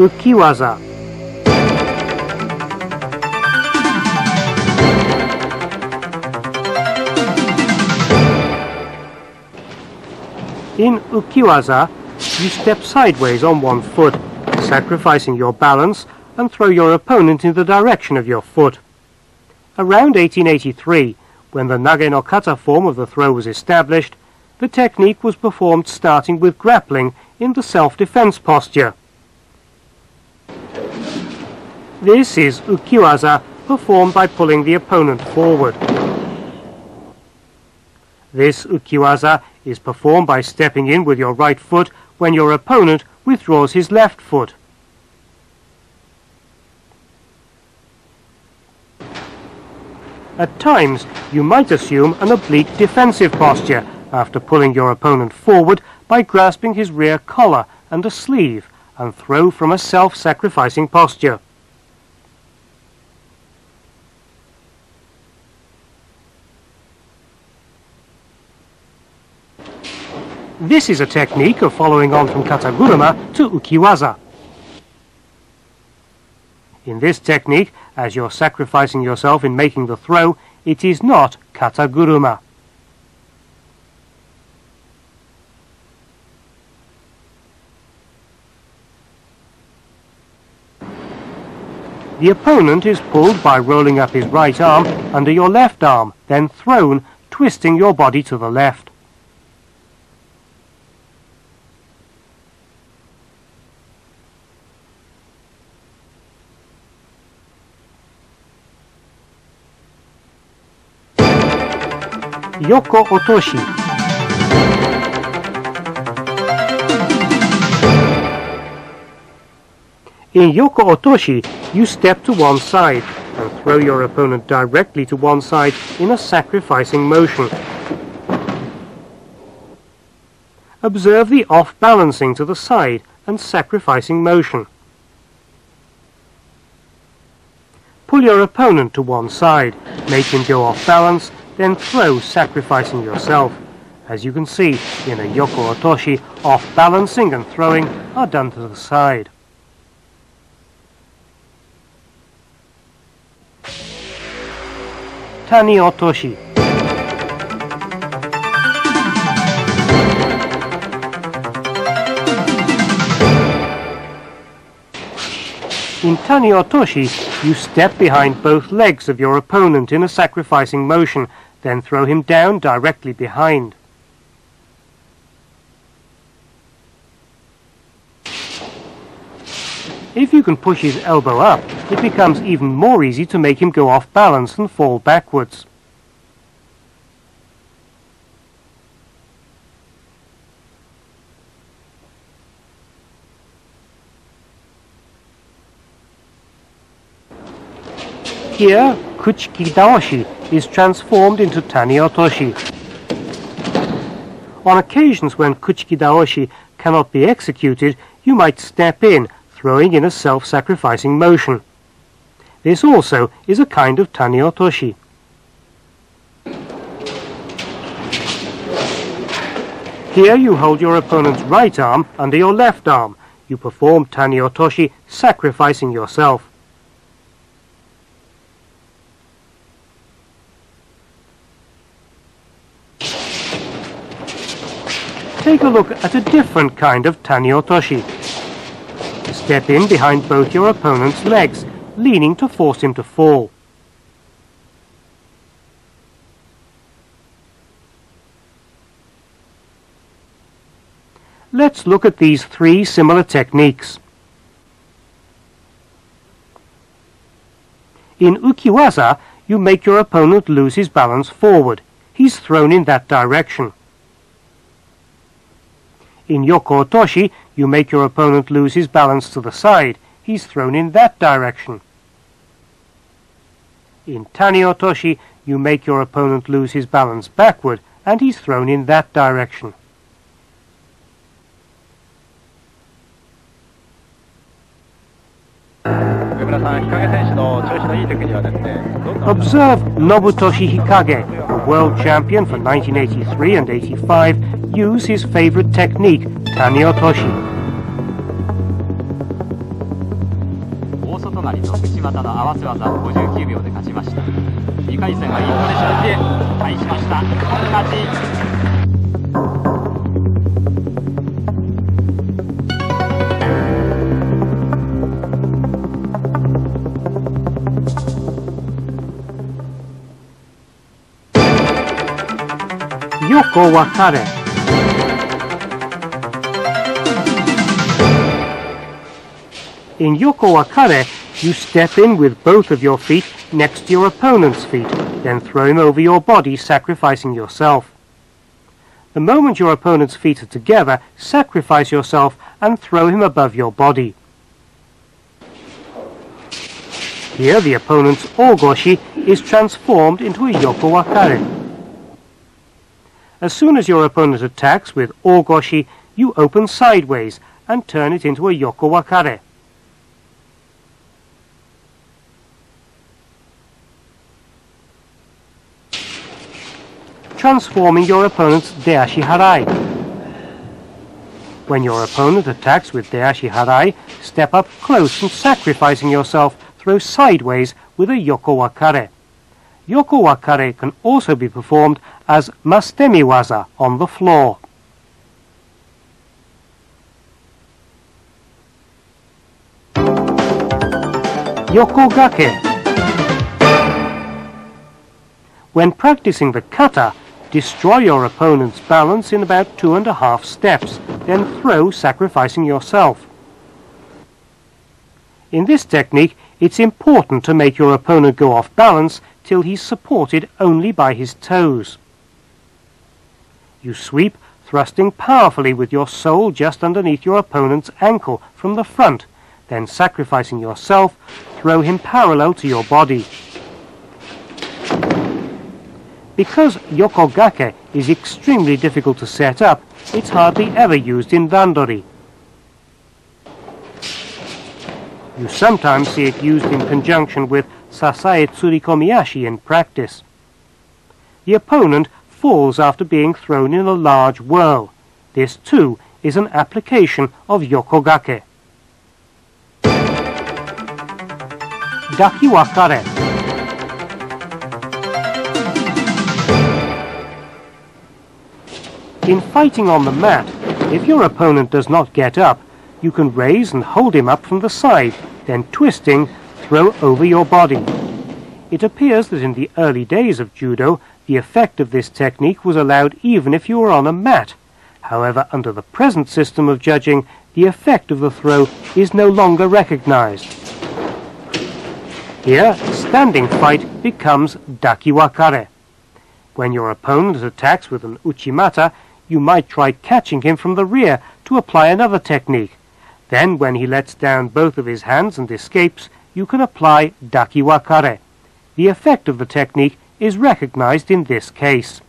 Waza. In Waza, you step sideways on one foot, sacrificing your balance, and throw your opponent in the direction of your foot. Around 1883, when the nage no kata form of the throw was established, the technique was performed starting with grappling in the self-defense posture. This is Waza, performed by pulling the opponent forward. This Waza is performed by stepping in with your right foot when your opponent withdraws his left foot. At times, you might assume an oblique defensive posture after pulling your opponent forward by grasping his rear collar and a sleeve and throw from a self-sacrificing posture. This is a technique of following on from kataguruma to ukiwaza. In this technique, as you're sacrificing yourself in making the throw, it is not kataguruma. The opponent is pulled by rolling up his right arm under your left arm, then thrown, twisting your body to the left. Yoko Otoshi. In Yoko Otoshi, you step to one side and throw your opponent directly to one side in a sacrificing motion. Observe the off-balancing to the side and sacrificing motion. Pull your opponent to one side, make him go off balance, then throw, sacrificing yourself. As you can see, in a Yoko Otoshi, off-balancing and throwing are done to the side. Tani Otoshi. In Tani Otoshi, you step behind both legs of your opponent in a sacrificing motion, then throw him down directly behind. If you can push his elbow up, it becomes even more easy to make him go off balance and fall backwards. Here, Kuchiki Daoshi is transformed into Tani Otoshi. On occasions when Kuchiki Daoshi cannot be executed, you might step in, throwing in a self-sacrificing motion. This also is a kind of Tani Otoshi. Here you hold your opponent's right arm under your left arm. You perform Tani Otoshi, sacrificing yourself. Take a look at a different kind of Tani Otoshi. Step in behind both your opponent's legs, leaning to force him to fall. Let's look at these three similar techniques. In ukiwaza, you make your opponent lose his balance forward. He's thrown in that direction. In Yoko Otoshi, you make your opponent lose his balance to the side. He's thrown in that direction. In Tani Otoshi, you make your opponent lose his balance backward, and he's thrown in that direction. Observe Nobutoshi Hikage, the world champion for 1983 and 85, use his favorite technique, Tani Otoshi. 内股の合わせ技59秒で勝ちました。2回戦はインドネシアで対しました。勝ち。Yoko Wakare. In Yoko Wakare, you step in with both of your feet next to your opponent's feet, then throw him over your body, sacrificing yourself. The moment your opponent's feet are together, sacrifice yourself and throw him above your body. Here the opponent's Otoshi is transformed into a Yoko Wakare. As soon as your opponent attacks with Otoshi, you open sideways and turn it into a Yoko Wakare. Transforming your opponent's Deashi Harai. When your opponent attacks with Deashi Harai, step up close and sacrificing yourself, throw sideways with a Yoko Wakare. Yoko Wakare can also be performed as Mastemi Waza on the floor. Yoko gake. When practicing the kata, destroy your opponent's balance in about 2.5 steps, then throw, sacrificing yourself. In this technique, it's important to make your opponent go off balance till he's supported only by his toes. You sweep, thrusting powerfully with your sole just underneath your opponent's ankle from the front, then sacrificing yourself, throw him parallel to your body. Because Yoko gake is extremely difficult to set up, it's hardly ever used in randori. You sometimes see it used in conjunction with Sasae Tsurikomiyashi in practice. The opponent falls after being thrown in a large whirl. This too is an application of Yoko gake. Daki Wakare. In fighting on the mat, if your opponent does not get up, you can raise and hold him up from the side, then twisting, throw over your body. It appears that in the early days of judo, the effect of this technique was allowed even if you were on a mat. However, under the present system of judging, the effect of the throw is no longer recognized. Here, standing fight becomes Daki Wakare. When your opponent attacks with an uchimata, you might try catching him from the rear to apply another technique. Then, when he lets down both of his hands and escapes, you can apply Daki Wakare. The effect of the technique is recognized in this case.